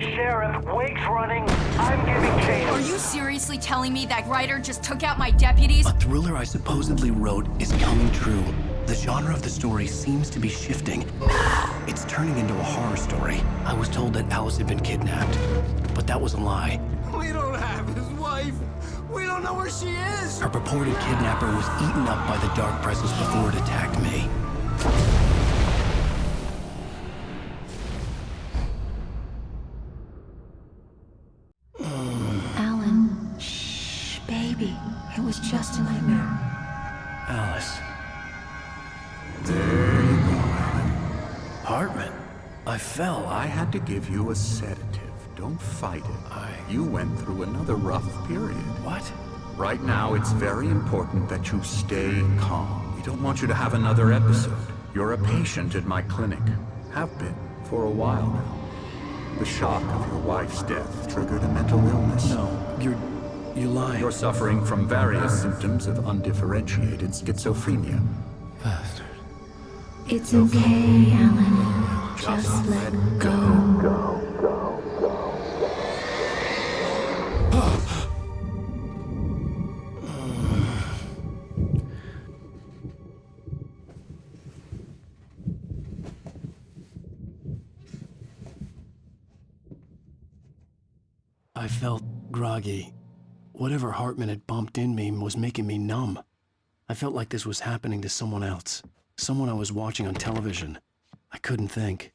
Sheriff, Wake's running. I'm giving chase. Are you seriously telling me that writer just took out my deputies? A thriller I supposedly wrote is coming true. The genre of the story seems to be shifting. It's turning into a horror story. I was told that Alice had been kidnapped, but that was a lie. We don't have his wife. We don't know where she is. Her purported kidnapper was eaten up by the dark presence before it attacked me. Alan, shh, baby. It was just a nightmare. Alice. There you go, Alan. Hartman. I fell. I had to give you a sedative. Don't fight it. You went through another rough period. What? Right now, it's very important that you stay calm. We don't want you to have another episode. You're a patient at my clinic. Have been for a while now. The shock of your wife's death triggered a mental illness. No, you're lying. You're suffering from various symptoms of undifferentiated schizophrenia. Bastard. It's okay, Alan. Just let go. I felt groggy. Whatever Hartman had bumped in me was making me numb. I felt like this was happening to someone else. Someone I was watching on television. I couldn't think.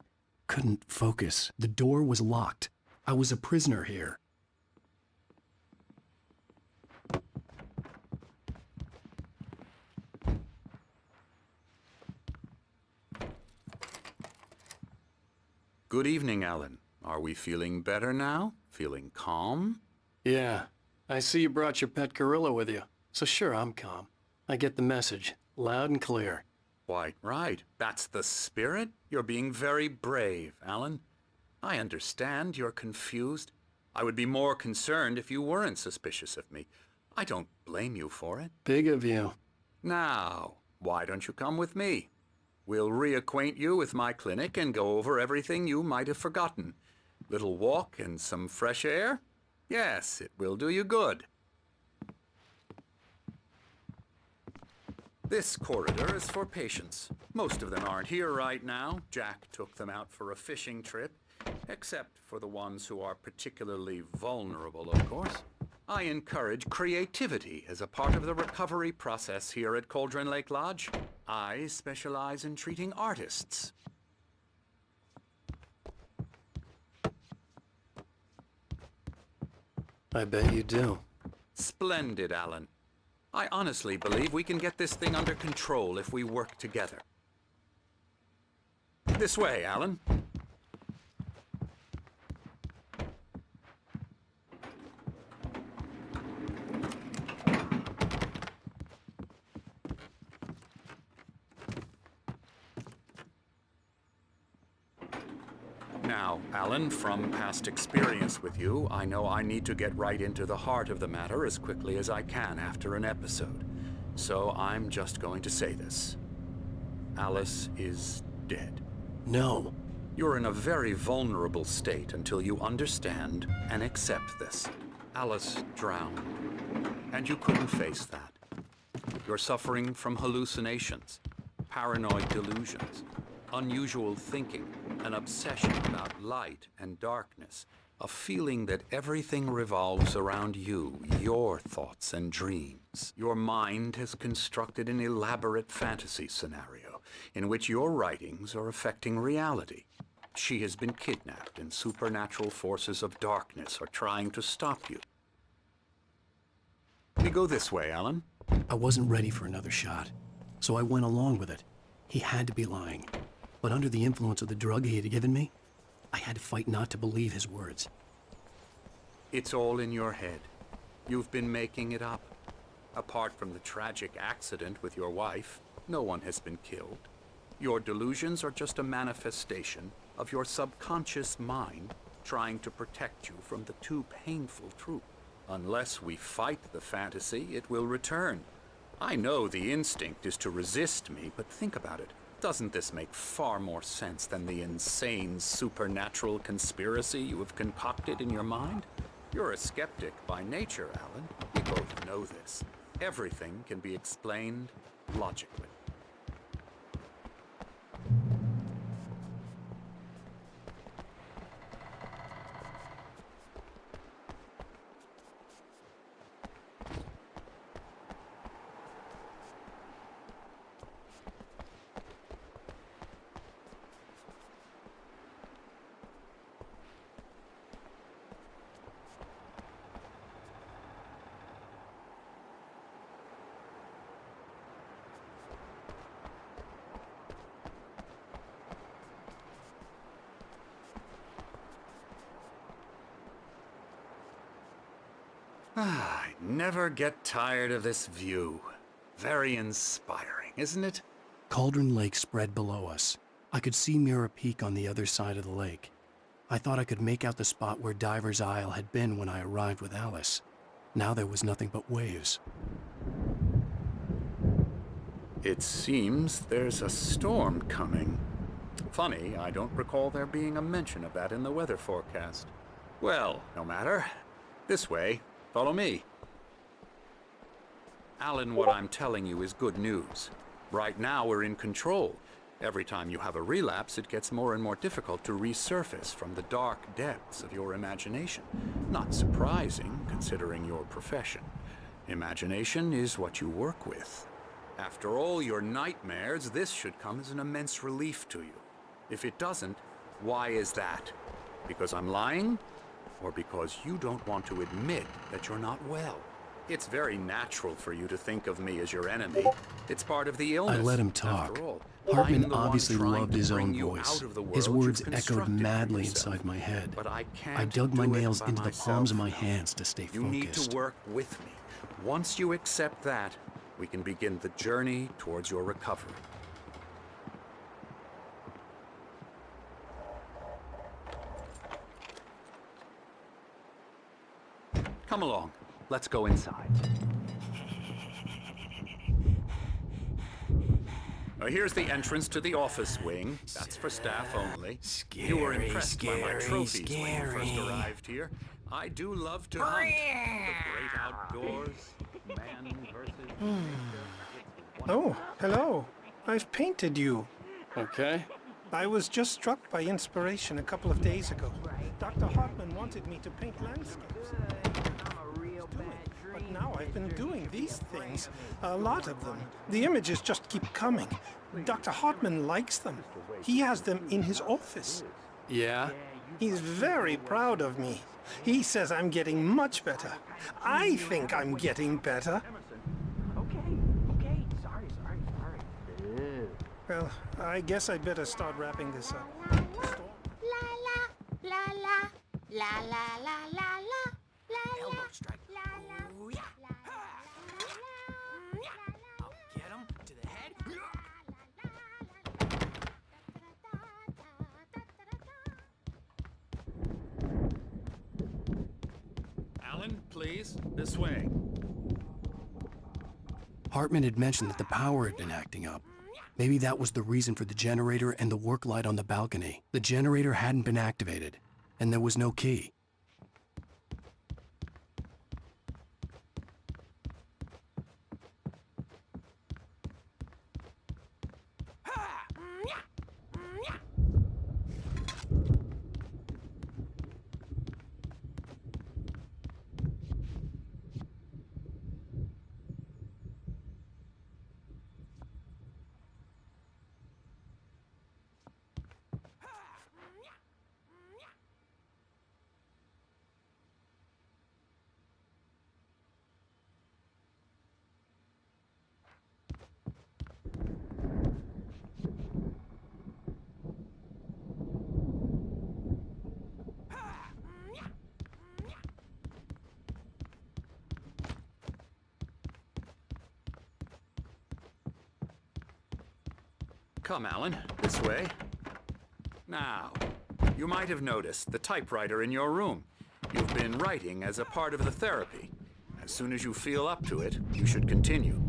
Couldn't focus. The door was locked. I was a prisoner here. Good evening, Alan. Are we feeling better now? Feeling calm? Yeah. I see you brought your pet gorilla with you. So sure, I'm calm. I get the message. Loud and clear. Quite right. That's the spirit. You're being very brave, Alan. I understand you're confused. I would be more concerned if you weren't suspicious of me. I don't blame you for it. Big of you. Now, why don't you come with me? We'll reacquaint you with my clinic and go over everything you might have forgotten. Little walk and some fresh air? Yes, it will do you good. This corridor is for patients. Most of them aren't here right now. Jack took them out for a fishing trip, except for the ones who are particularly vulnerable, of course. I encourage creativity as a part of the recovery process here at Cauldron Lake Lodge. I specialize in treating artists. I bet you do. Splendid, Alan. I honestly believe we can get this thing under control if we work together. This way, Alan. Now, Alan, from past experience with you, I know I need to get right into the heart of the matter as quickly as I can after an episode. So I'm just going to say this. Alice is dead. No. You're in a very vulnerable state until you understand and accept this. Alice drowned, and you couldn't face that. You're suffering from hallucinations, paranoid delusions, unusual thinking, an obsession about light and darkness, a feeling that everything revolves around you, your thoughts and dreams. Your mind has constructed an elaborate fantasy scenario in which your writings are affecting reality. She has been kidnapped and supernatural forces of darkness are trying to stop you. We go this way, Alan. I wasn't ready for another shot, so I went along with it. He had to be lying. But under the influence of the drug he had given me, I had to fight not to believe his words. It's all in your head. You've been making it up. Apart from the tragic accident with your wife, no one has been killed. Your delusions are just a manifestation of your subconscious mind trying to protect you from the too painful truth. Unless we fight the fantasy, it will return. I know the instinct is to resist me, but think about it. Doesn't this make far more sense than the insane supernatural conspiracy you have concocted in your mind? You're a skeptic by nature, Alan. We both know this. Everything can be explained logically. I never get tired of this view. Very inspiring, isn't it? Cauldron Lake spread below us. I could see Mirror Peak on the other side of the lake. I thought I could make out the spot where Diver's Isle had been when I arrived with Alice. Now there was nothing but waves. It seems there's a storm coming. Funny, I don't recall there being a mention of that in the weather forecast. Well, no matter. This way. Follow me. Alan, what I'm telling you is good news. Right now we're in control. Every time you have a relapse, it gets more and more difficult to resurface from the dark depths of your imagination. Not surprising, considering your profession. Imagination is what you work with. After all your nightmares, this should come as an immense relief to you. If it doesn't, why is that? Because I'm lying? Or because you don't want to admit that you're not well? It's very natural for you to think of me as your enemy. It's part of the illness. I let him talk. After all, Hartman obviously loved his own voice. His words echoed constructed madly for yourself. inside my head. But I can't I dug my do it nails by into the myself. palms of my hands to stay You need focused. to work with me. Once you accept that, we can begin the journey towards your recovery. Come along. Let's go inside. Here's the entrance to the office wing. That's for staff only. You were impressed by my trophies when you first arrived here. I do love to hunt. The great outdoors, man versus nature. Oh, hello. I've painted you. Okay. I was just struck by inspiration a couple of days ago. Dr. Hartman wanted me to paint landscapes. But now I've been doing these things. A lot of them. The images just keep coming. Dr. Hartman likes them. He has them in his office. Yeah? He's very proud of me. He says I'm getting much better. I think I'm getting better. Okay. Sorry. Well, I guess I'd better start wrapping this up. La la la la la la la la la. Elbow strike. La la. Ooh, yeah. I'll get him to the head. Alan, please, this way. Hartman had mentioned that the power had been acting up. Maybe that was the reason for the generator and the work light on the balcony. The generator hadn't been activated, and there was no key. Come, Alan, this way. Now, you might have noticed the typewriter in your room. You've been writing as a part of the therapy. As soon as you feel up to it, you should continue.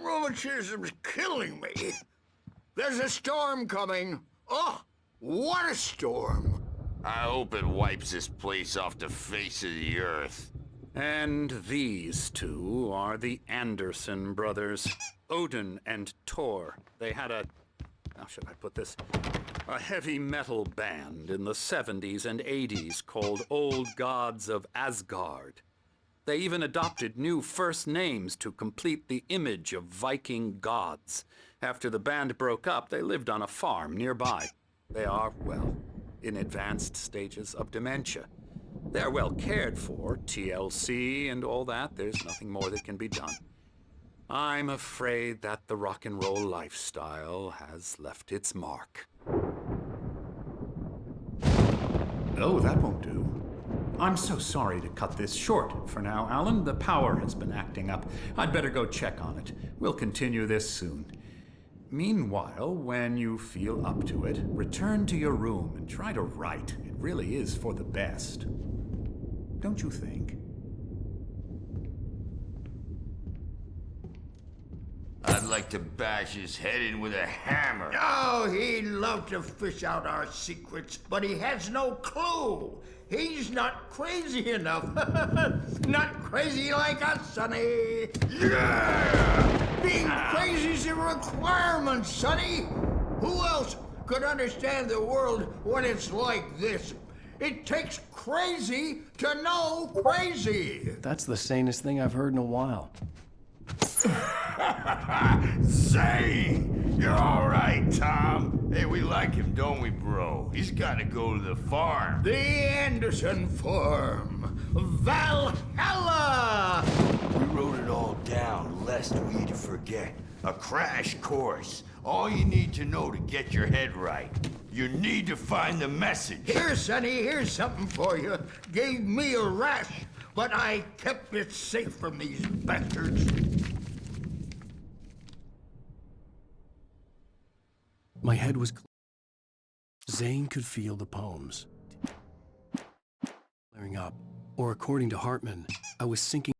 rheumatism's killing me. There's a storm coming. Oh, what a storm. I hope it wipes this place off the face of the earth. And these two are the Anderson brothers, Odin and Thor. They had how should I put this? A heavy metal band in the 70s and 80s called Old Gods of Asgard. They even adopted new first names to complete the image of Viking gods. After the band broke up, they lived on a farm nearby. They are, well, in advanced stages of dementia. They're well cared for, TLC and all that. There's nothing more that can be done. I'm afraid that the rock and roll lifestyle has left its mark. Oh, that won't do. I'm so sorry to cut this short for now, Alan. The power has been acting up. I'd better go check on it. We'll continue this soon. Meanwhile, when you feel up to it, return to your room and try to write. It really is for the best. Don't you think? I'd like to bash his head in with a hammer. Oh, he'd love to fish out our secrets, but he has no clue. He's not crazy enough. Not crazy like us, Sonny. Yeah! Being crazy's a requirement, Sonny. Who else could understand the world when it's like this? It takes crazy to know crazy. That's the sanest thing I've heard in a while. Zane! You're all right, Tom. Hey, we like him, don't we, bro? He's got to go to the farm. The Anderson Farm. Valhalla! We wrote it all down, lest we'd forget. A crash course. All you need to know to get your head right. You need to find the message. Here, Sonny, here's something for you. Gave me a rash, but I kept it safe from these bastards. My head was Zane could feel the poems clearing up, or according to Hartman, I was sinking